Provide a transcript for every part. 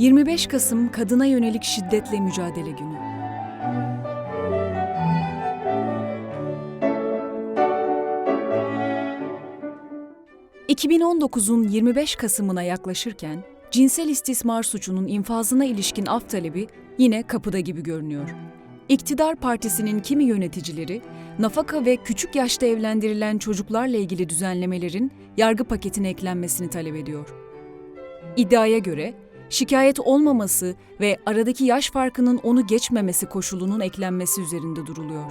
25 Kasım Kadına Yönelik Şiddetle Mücadele Günü. ...2019'un 25 Kasım'ına yaklaşırken... cinsel istismar suçunun infazına ilişkin af talebi yine kapıda gibi görünüyor. İktidar Partisi'nin kimi yöneticileri... nafaka ve küçük yaşta evlendirilen çocuklarla ilgili düzenlemelerin... yargı paketine eklenmesini talep ediyor. İddiaya göre... şikayet olmaması ve aradaki yaş farkının onu geçmemesi koşulunun eklenmesi üzerinde duruluyor.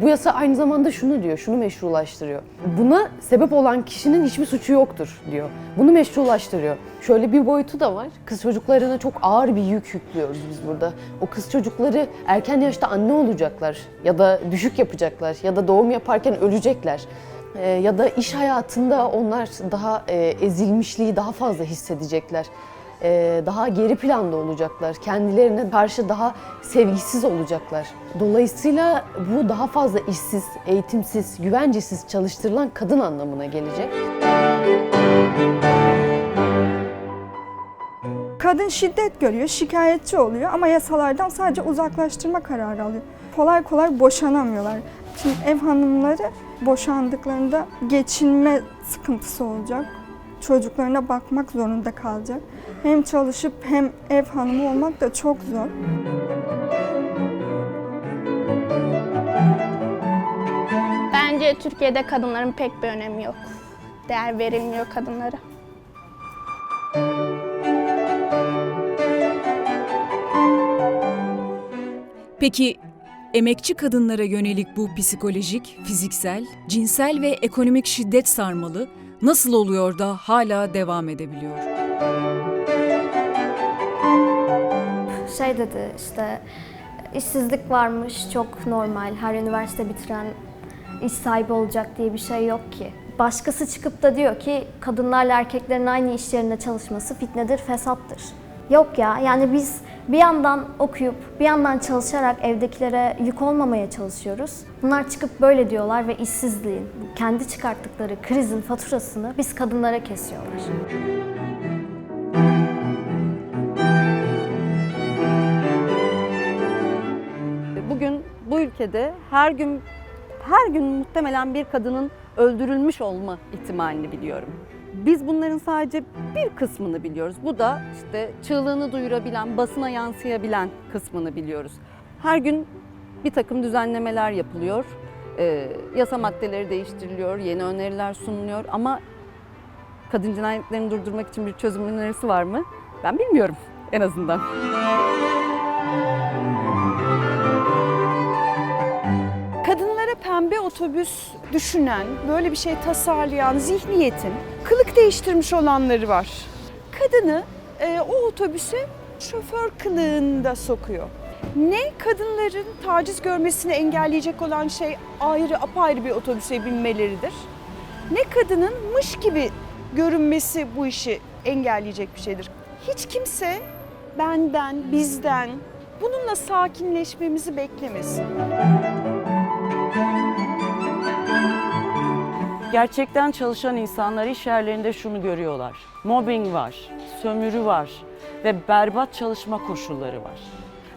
Bu yasa aynı zamanda şunu diyor, şunu meşrulaştırıyor. Buna sebep olan kişinin hiçbir suçu yoktur diyor. Bunu meşrulaştırıyor. Şöyle bir boyutu da var. Kız çocuklarına çok ağır bir yük yüklüyoruz biz burada. O kız çocukları erken yaşta anne olacaklar ya da düşük yapacaklar ya da doğum yaparken ölecekler. Ya da iş hayatında onlar daha ezilmişliği daha fazla hissedecekler. Daha geri planda olacaklar. Kendilerine karşı daha sevgisiz olacaklar. Dolayısıyla bu daha fazla işsiz, eğitimsiz, güvencesiz çalıştırılan kadın anlamına gelecek. Kadın şiddet görüyor, şikayetçi oluyor ama yasalardan sadece uzaklaştırma kararı alıyor. Kolay kolay boşanamıyorlar. Şimdi ev hanımları boşandıklarında geçinme sıkıntısı olacak. Çocuklarına bakmak zorunda kalacak. Hem çalışıp hem ev hanımı olmak da çok zor. Bence Türkiye'de kadınların pek bir önemi yok. Değer verilmiyor kadınlara. Peki, emekçi kadınlara yönelik bu psikolojik, fiziksel, cinsel ve ekonomik şiddet sarmalı nasıl oluyor da hala devam edebiliyor? Şey dedi işte, işsizlik varmış, çok normal, her üniversite bitiren iş sahibi olacak diye bir şey yok ki. Başkası çıkıp da diyor ki kadınlarla erkeklerin aynı iş yerinde çalışması fitnedir, fesattır. Yok ya, yani biz bir yandan okuyup bir yandan çalışarak evdekilere yük olmamaya çalışıyoruz. Bunlar çıkıp böyle diyorlar ve işsizliğin, kendi çıkarttıkları krizin faturasını biz kadınlara kesiyorlar. Bugün bu ülkede her gün muhtemelen bir kadının öldürülmüş olma ihtimalini biliyorum. Biz bunların sadece bir kısmını biliyoruz. Bu da işte çığlığını duyurabilen, basına yansıyabilen kısmını biliyoruz. Her gün bir takım düzenlemeler yapılıyor, yasa maddeleri değiştiriliyor, yeni öneriler sunuluyor ama kadın cinayetlerini durdurmak için bir çözüm önerisi var mı? Ben bilmiyorum en azından. Kadınlara pembe otobüs düşünen, böyle bir şey tasarlayan zihniyetin kılık değiştirmiş olanları var. Kadını o otobüse şoför kılığında sokuyor. Ne kadınların taciz görmesini engelleyecek olan şey apayrı bir otobüse binmeleridir. Ne kadının mış gibi görünmesi bu işi engelleyecek bir şeydir. Hiç kimse benden, bizden bununla sakinleşmemizi beklemesin. Gerçekten çalışan insanlar iş yerlerinde şunu görüyorlar. Mobbing var, sömürü var ve berbat çalışma koşulları var.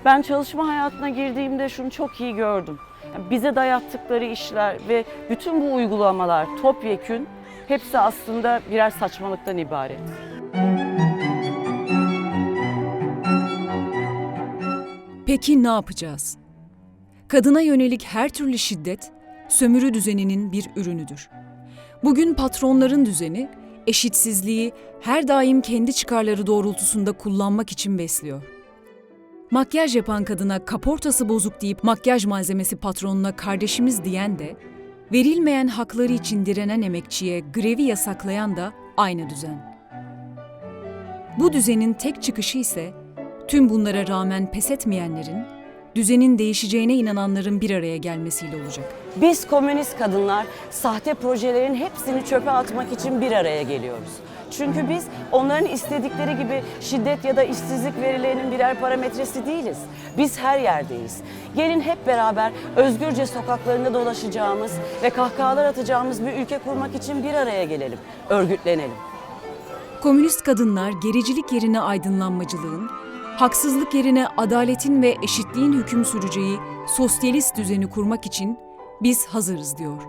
Ben çalışma hayatına girdiğimde şunu çok iyi gördüm. Yani bize dayattıkları işler ve bütün bu uygulamalar topyekün hepsi aslında birer saçmalıktan ibaret. Peki ne yapacağız? Kadına yönelik her türlü şiddet, sömürü düzeninin bir ürünüdür. Bugün patronların düzeni, eşitsizliği her daim kendi çıkarları doğrultusunda kullanmak için besliyor. Makyaj yapan kadına kaportası bozuk deyip makyaj malzemesi patronuna kardeşimiz diyen de, verilmeyen hakları için direnen emekçiye grevi yasaklayan da aynı düzen. Bu düzenin tek çıkışı ise, tüm bunlara rağmen pes etmeyenlerin, düzenin değişeceğine inananların bir araya gelmesiyle olacak. Biz komünist kadınlar sahte projelerin hepsini çöpe atmak için bir araya geliyoruz. Çünkü biz onların istedikleri gibi şiddet ya da işsizlik verilerinin birer parametresi değiliz. Biz her yerdeyiz. Gelin hep beraber özgürce sokaklarında dolaşacağımız ve kahkahalar atacağımız bir ülke kurmak için bir araya gelelim, örgütlenelim. Komünist kadınlar gericilik yerine aydınlanmacılığın, haksızlık yerine adaletin ve eşitliğin hüküm süreceği sosyalist düzeni kurmak için biz hazırız diyor.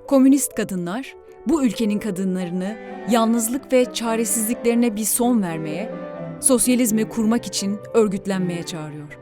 Komünist kadınlar, bu ülkenin kadınlarını yalnızlık ve çaresizliklerine bir son vermeye, sosyalizmi kurmak için örgütlenmeye çağırıyor.